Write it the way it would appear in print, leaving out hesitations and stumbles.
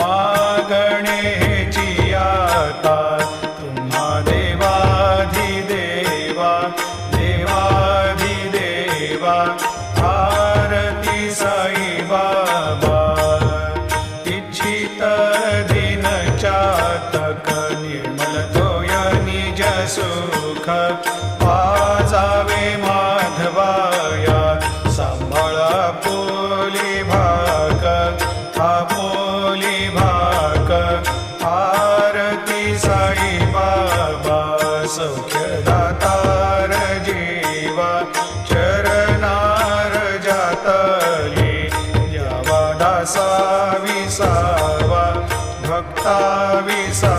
मागणेची आता तुम्हा देवाधिदेवा देवाधिदेवा आरती साई बाबा इच्छित दिन चातक निर्मल तोय निज सुख पाजावे माधवाया सांभाळा पोली भाग आपोली भाग आरती साई बाबा सौख्यदातार जीवा चरणार जातली यावा दासा विसावा भक्ता विसावा